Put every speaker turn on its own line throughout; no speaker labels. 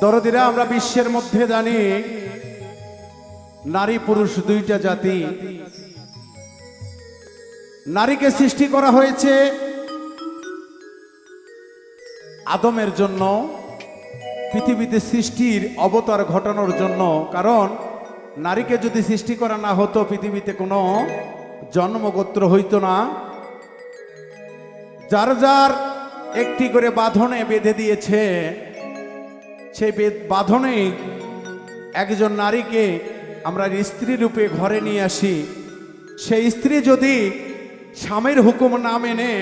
দরদিরা, আমরা বিশ্বের মধ্যে জানি নারী পুরুষ দুইটা জাতি। নারীকে সৃষ্টি করা হয়েছে আদমের জন্য, পৃথিবীতে সৃষ্টির অবতার ঘটানোর জন্য। কারণ নারীকে যদি সৃষ্টি করা না হতো, পৃথিবীতে কোনো জন্মগোত্র হইতো না। যার যার একটি করে বাঁধনে বেঁধে দিয়েছে, সেই বাঁধনে একজন নারীকে আমরা স্ত্রী রূপে ঘরে নিয়ে আসি। সেই স্ত্রী যদি স্বামীর হুকুম না মেনে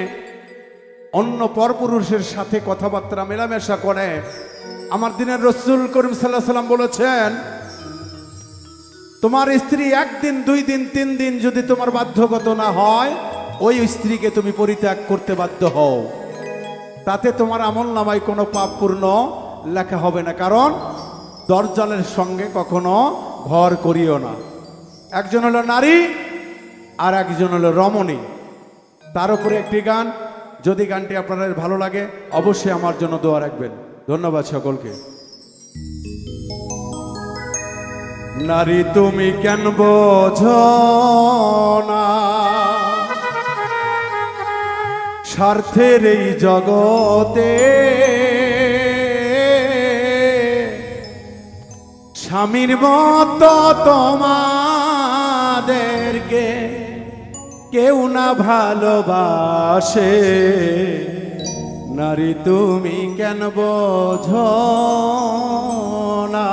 অন্য পরপুরুষের সাথে কথাবার্তা মেলামেশা করে, আমার দিনের রাসূল করিম সাল্লাল্লাহু আলাইহি ওয়াসাল্লাম বলেছেন, তোমার স্ত্রী একদিন, 2 দিন, 3 দিন যদি তোমার বাধ্যগত না হয়, ওই স্ত্রীকে তুমি পরিত্যাগ করতে বাধ্য হও। তাতে তোমার আমলনামায় কোনো পাপ পূর্ণ লেখা হবে না। কারণ দজ্জালের সঙ্গে কখনো ঘর করিও না। একজন হলো নারী আর একজন হলো রমণী। তার উপরে একটি গান, যদি গানটি আপনাদের ভালো লাগে অবশ্যই আমার জন্য দোয়া রাখবেন। ধন্যবাদ সকলকে। নারী তুমি কেন বোঝো না স্বার্থের এই জগতে, স্বামীর মতো তোমাদেরকে কেউ না ভালোবাসে। নারী তুমি কেন বোঝো না?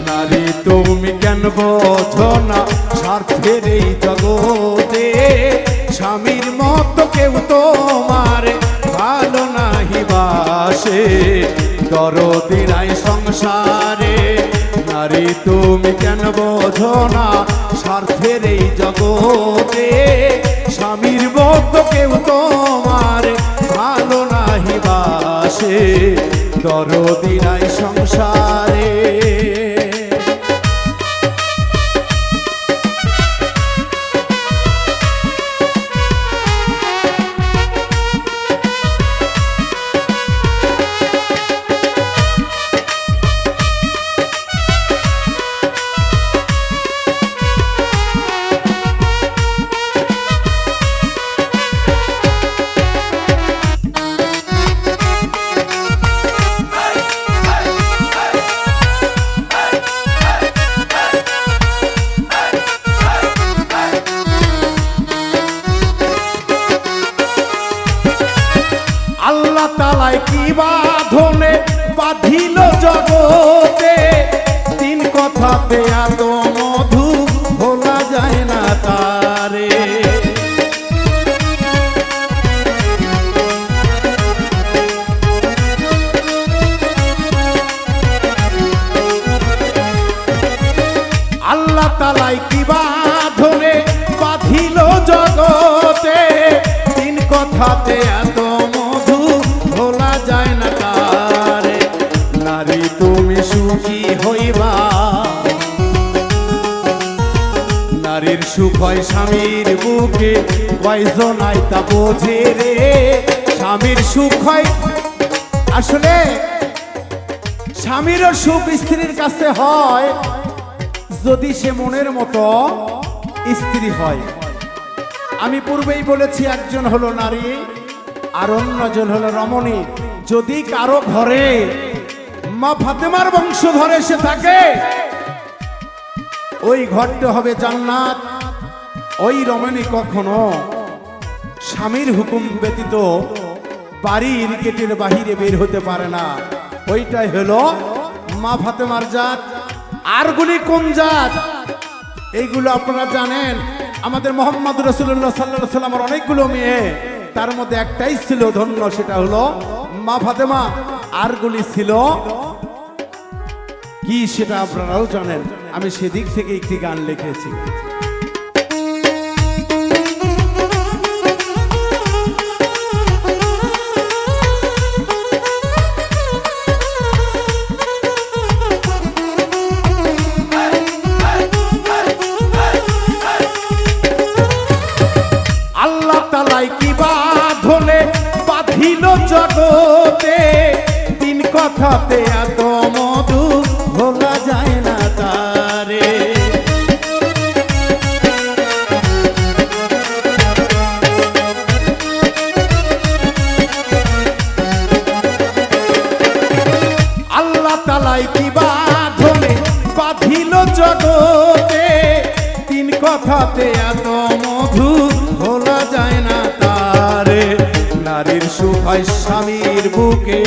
নারী তুমি কেন বোঝো না স্বার্থের এই জগতে, স্বামীর মতো কেউ তোমার ভালো নাহি বাসে। দরদি নাই সংসারে, নারী তুমি কেন বোঝো না স্বার্থের এই জগতে, স্বামীর মতো কেউ তোমার ভালো নাহি বাসে। দরদি নাই সংসারে। আল্লাহ তাআলাই কি বাঁধনে বাঁধিল জগতে, 3 কথাতে এত মধু ভোলা যায় না তারে। আল্লাহ তাআলাই কি বাঁধনে বাঁধিল জগতে, 3 কথাতে এত ভোলা যায় না তারে। নারী তুমি সুখী হইবা, নারীর সুখ হয় স্বামীর বুকে, কয়জনাই তা বোঝে রে। স্বামীর সুখ হয়, আসলে স্বামীরও সুখ স্ত্রীর কাছে হয় যদি সে মনের মতো স্ত্রী হয়। আমি পূর্বেই বলেছি, একজন হলো নারী আর অন্যজন হলো রমণী। যদি কারো ঘরে মা ফাতেমার বংশধর এসে থাকে, ওই ঘরটা হবে জান্নাত। ওই রমণী কখনো স্বামীর হুকুম ব্যতীত বাড়ির গেটের বাহিরে বের হতে পারে না। ওইটাই হলো মা ফাতেমার জাত। আরগুলি কোন জাত এইগুলো আপনারা জানেন। আমাদের মুহাম্মদ রাসূলুল্লাহ সাল্লাল্লাহু আলাইহি ওয়াসাল্লামের অনেকগুলো মেয়ে, তার মধ্যে একটাই ছিল ধন্য, সেটা হলো মা ফাতেমা। আরগুলি ছিল কি সেটা আপনারাও জানেন। আমি সেদিক থেকে একটি গান লিখেছি। জগতে তিন কথাতে এত মধু ভোলা যায় না তারে। আল্লাহ তালাই কি বাঁধনে বাঁধিল জগতে তিন কথাতে এত মধু ভোলা যায় না তারে। নারীর সুখ হয় স্বামীর বুকে,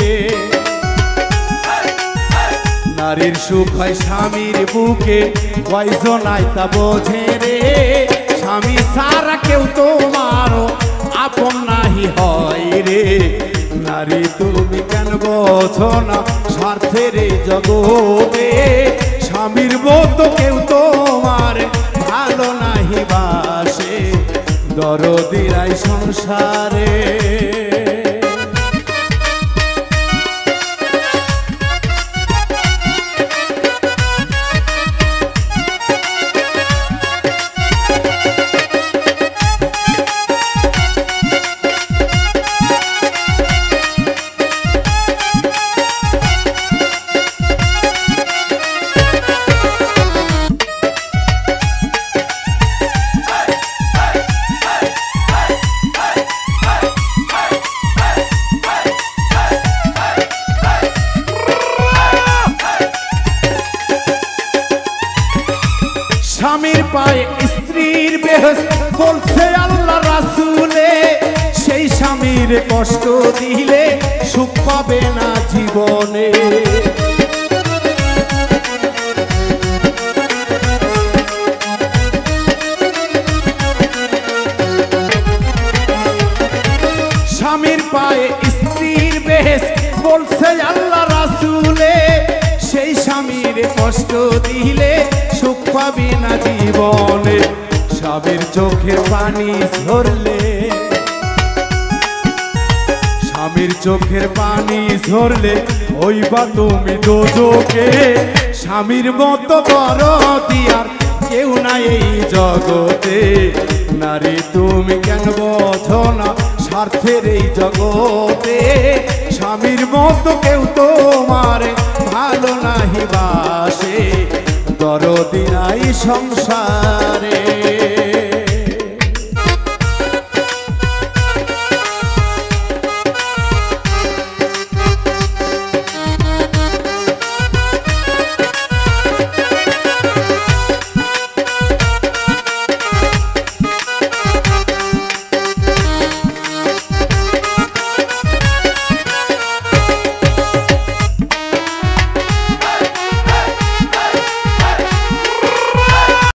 নারীর সুখ হয় স্বামীর বুকে, কয়জনাই তা বোঝে রে। স্বামী সারা কেউ তোমারও আপন নাহি হয় রে। নারী তুমি কেন বোঝো না স্বার্থের এই জগতে, স্বামীর মতো কেউ তোমার ভালো নাহি বাসে, দরদিরাই সংসারে। স্বামীর পায়ে স্ত্রীর বেহেশত বলছে আল্লাহ রাসূলে, সেই স্বামীর কষ্ট দিলে সুখ পাবে না জীবনে। স্বামীর পায়ে স্ত্রীর বেহেশত বলছে আল্লাহ রাসূলে, সেই স্বামীর কষ্ট দিলে সুখ পাবি না জীবনে। স্বামীর চোখে পানি ঝরলে, স্বামীর চোখের পানি ঝরলে হইবা তুমি দোজখে। স্বামীর মতো দরদি আর কেউ নাই এই জগতে। নারী তুমি কেন বোঝো না স্বার্থের এই জগতে, স্বামীর মতো কেউ তোমার ভালো নাহি বাসে, দরদি নাই সংসারে।